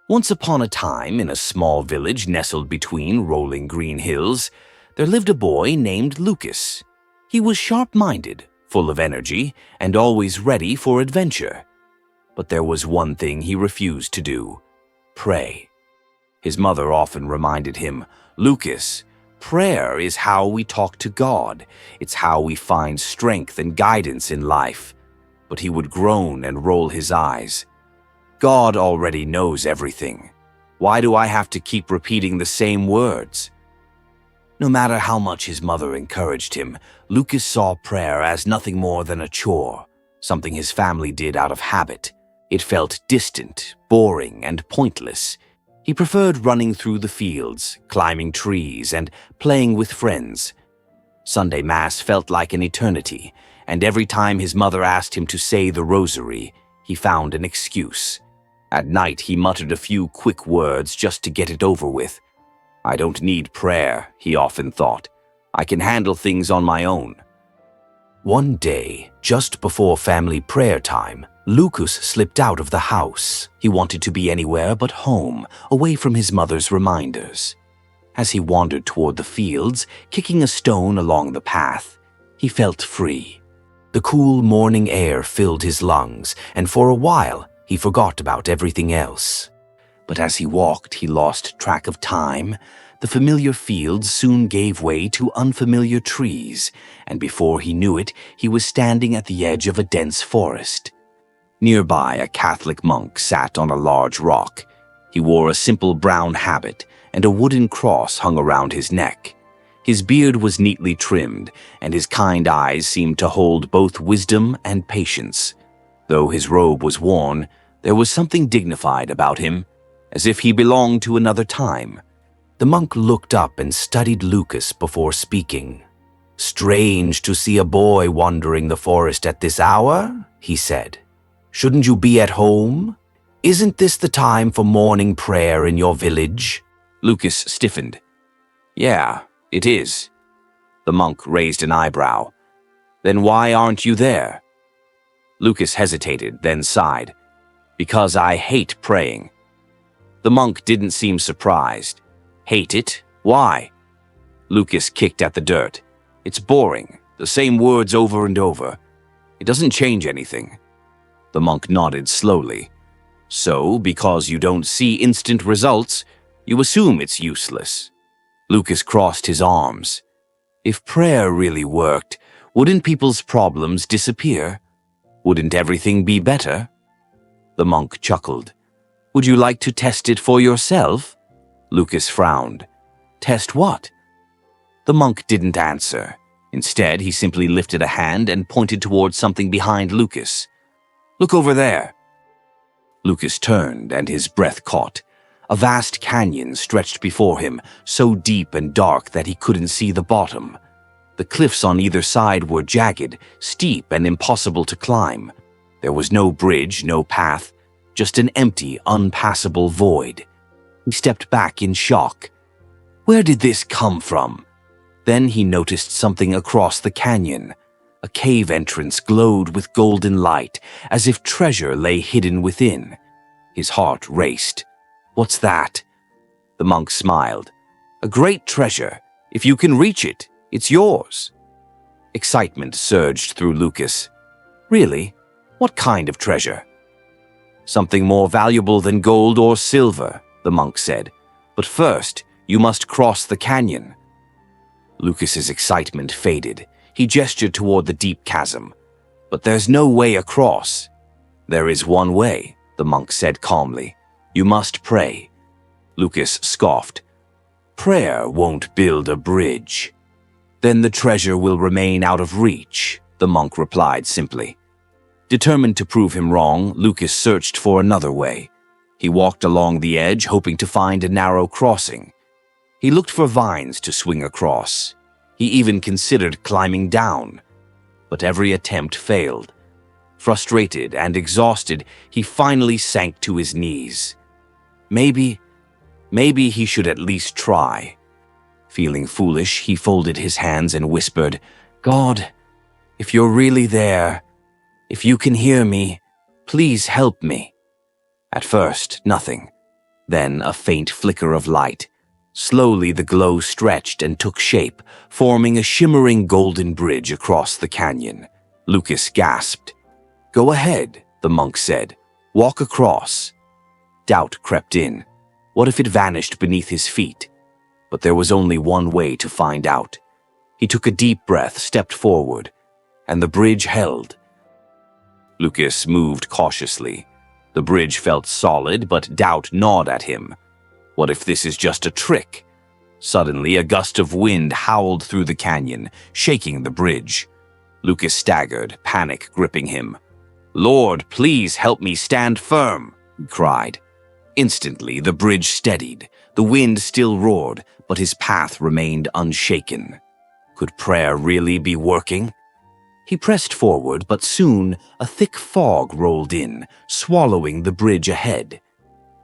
Once upon a time, in a small village nestled between rolling green hills, there lived a boy named Lucas. He was sharp-minded, full of energy, and always ready for adventure. But there was one thing he refused to do: pray. His mother often reminded him, "Lucas, prayer is how we talk to God. It's how we find strength and guidance in life." But he would groan and roll his eyes. "God already knows everything. Why do I have to keep repeating the same words?" No matter how much his mother encouraged him, Lucas saw prayer as nothing more than a chore, something his family did out of habit. It felt distant, boring, and pointless. He preferred running through the fields, climbing trees, and playing with friends. Sunday Mass felt like an eternity, and every time his mother asked him to say the rosary, he found an excuse. At night, he muttered a few quick words just to get it over with. "I don't need prayer," he often thought. "I can handle things on my own." One day, just before family prayer time, Lucas slipped out of the house. He wanted to be anywhere but home, away from his mother's reminders. As he wandered toward the fields, kicking a stone along the path, he felt free. The cool morning air filled his lungs, and for a while, he forgot about everything else. But as he walked, he lost track of time. The familiar fields soon gave way to unfamiliar trees, and before he knew it, he was standing at the edge of a dense forest. Nearby, a Catholic monk sat on a large rock. He wore a simple brown habit, and a wooden cross hung around his neck. His beard was neatly trimmed, and his kind eyes seemed to hold both wisdom and patience. Though his robe was worn, there was something dignified about him, as if he belonged to another time. The monk looked up and studied Lucas before speaking. "Strange to see a boy wandering the forest at this hour," he said. "Shouldn't you be at home? Isn't this the time for morning prayer in your village?" Lucas stiffened. "Yeah, it is." The monk raised an eyebrow. "Then why aren't you there?" Lucas hesitated, then sighed. "Because I hate praying." The monk didn't seem surprised. "Hate it? Why?" Lucas kicked at the dirt. "It's boring, the same words over and over. It doesn't change anything." The monk nodded slowly. "So, because you don't see instant results, you assume it's useless." Lucas crossed his arms. If prayer really worked, wouldn't people's problems disappear? Wouldn't everything be better? The monk chuckled. "Would you like to test it for yourself?" Lucas frowned. "Test what?" The monk didn't answer. Instead, he simply lifted a hand and pointed towards something behind Lucas. "Look over there." Lucas turned, and his breath caught. A vast canyon stretched before him, so deep and dark that he couldn't see the bottom. The cliffs on either side were jagged, steep, and impossible to climb. There was no bridge, no path, just an empty, unpassable void. He stepped back in shock. Where did this come from? Then he noticed something across the canyon. A cave entrance glowed with golden light, as if treasure lay hidden within. His heart raced. "What's that?" The monk smiled. "A great treasure. If you can reach it, it's yours." Excitement surged through Lucas. "Really? What kind of treasure?" "Something more valuable than gold or silver," the monk said. "But first, you must cross the canyon." Lucas's excitement faded. He gestured toward the deep chasm. "But there's no way across." "There is one way," the monk said calmly. "You must pray." Lucas scoffed. "Prayer won't build a bridge." "Then the treasure will remain out of reach," the monk replied simply. Determined to prove him wrong, Lucas searched for another way. He walked along the edge, hoping to find a narrow crossing. He looked for vines to swing across. He even considered climbing down. But every attempt failed. Frustrated and exhausted, he finally sank to his knees. Maybe he should at least try. Feeling foolish, he folded his hands and whispered, "God, if you're really there, if you can hear me, please help me." At first, nothing. Then a faint flicker of light. Slowly the glow stretched and took shape, forming a shimmering golden bridge across the canyon. Lucas gasped. "Go ahead," the monk said. "Walk across." Doubt crept in. What if it vanished beneath his feet? But there was only one way to find out. He took a deep breath, stepped forward, and the bridge held. Lucas moved cautiously. The bridge felt solid, but doubt gnawed at him. What if this is just a trick? Suddenly, a gust of wind howled through the canyon, shaking the bridge. Lucas staggered, panic gripping him. "Lord, please help me stand firm," he cried. Instantly, the bridge steadied. The wind still roared, but his path remained unshaken. Could prayer really be working? He pressed forward, but soon a thick fog rolled in, swallowing the bridge ahead.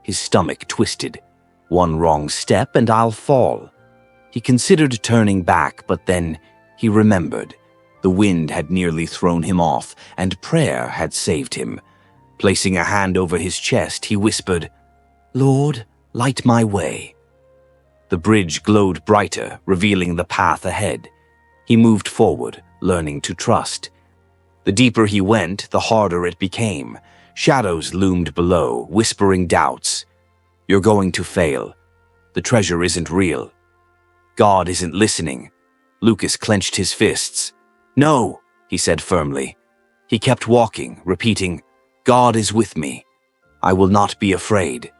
His stomach twisted. One wrong step and I'll fall. He considered turning back, but then he remembered. The wind had nearly thrown him off, and prayer had saved him. Placing a hand over his chest, he whispered, "Lord, light my way." The bridge glowed brighter, revealing the path ahead. He moved forward, learning to trust. The deeper he went, the harder it became. Shadows loomed below, whispering doubts. "You're going to fail. The treasure isn't real. God isn't listening." Lucas clenched his fists. "No," he said firmly. He kept walking, repeating, "God is with me. I will not be afraid."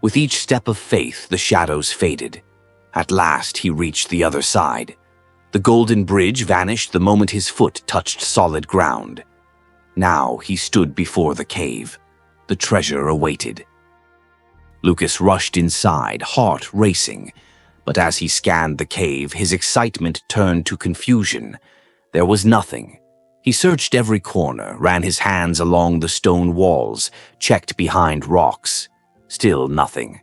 With each step of faith, the shadows faded. At last, he reached the other side. The golden bridge vanished the moment his foot touched solid ground. Now he stood before the cave. The treasure awaited. Lucas rushed inside, heart racing. But as he scanned the cave, his excitement turned to confusion. There was nothing. He searched every corner, ran his hands along the stone walls, checked behind rocks. Still nothing.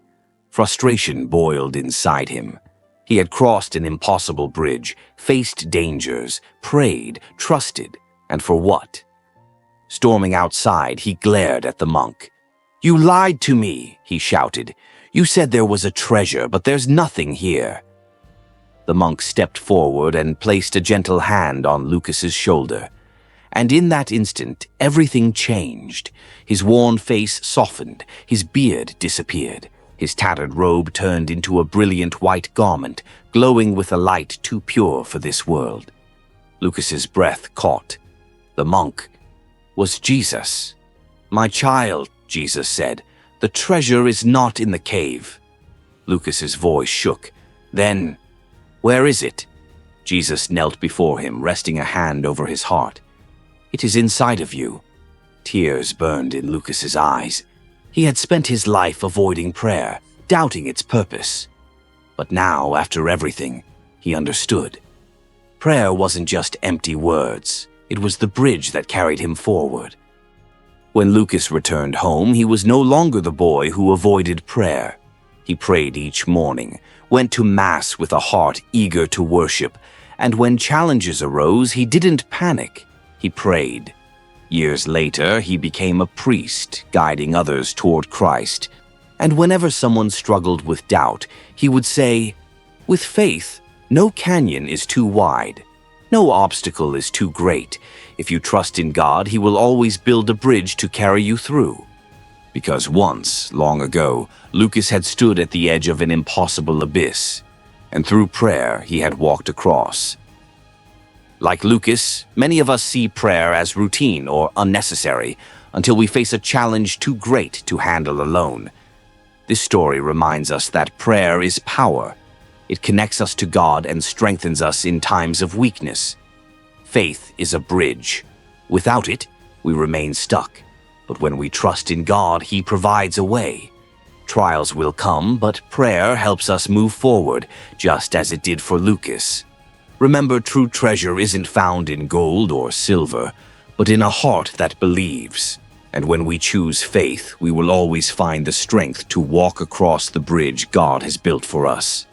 Frustration boiled inside him. He had crossed an impossible bridge, faced dangers, prayed, trusted, and for what? Storming outside, he glared at the monk. "You lied to me," he shouted. "You said there was a treasure, but there's nothing here." The monk stepped forward and placed a gentle hand on Lucas's shoulder. And in that instant, everything changed. His worn face softened, his beard disappeared. His tattered robe turned into a brilliant white garment, glowing with a light too pure for this world. Lucas's breath caught. The monk was Jesus. "My child," Jesus said, "the treasure is not in the cave." Lucas's voice shook. "Then, where is it?" Jesus knelt before him, resting a hand over his heart. "It is inside of you." Tears burned in Lucas's eyes. He had spent his life avoiding prayer, doubting its purpose. But now, after everything, he understood. Prayer wasn't just empty words. It was the bridge that carried him forward. When Lucas returned home, he was no longer the boy who avoided prayer. He prayed each morning, went to Mass with a heart eager to worship, and when challenges arose, he didn't panic. He prayed. Years later, he became a priest, guiding others toward Christ. And whenever someone struggled with doubt, he would say, "With faith, no canyon is too wide. No obstacle is too great. If you trust in God, He will always build a bridge to carry you through." Because once, long ago, Lucas had stood at the edge of an impossible abyss, and through prayer he had walked across. Like Lucas, many of us see prayer as routine or unnecessary until we face a challenge too great to handle alone. This story reminds us that prayer is power. It connects us to God and strengthens us in times of weakness. Faith is a bridge. Without it, we remain stuck. But when we trust in God, He provides a way. Trials will come, but prayer helps us move forward, just as it did for Lucas. Remember, true treasure isn't found in gold or silver, but in a heart that believes. And when we choose faith, we will always find the strength to walk across the bridge God has built for us.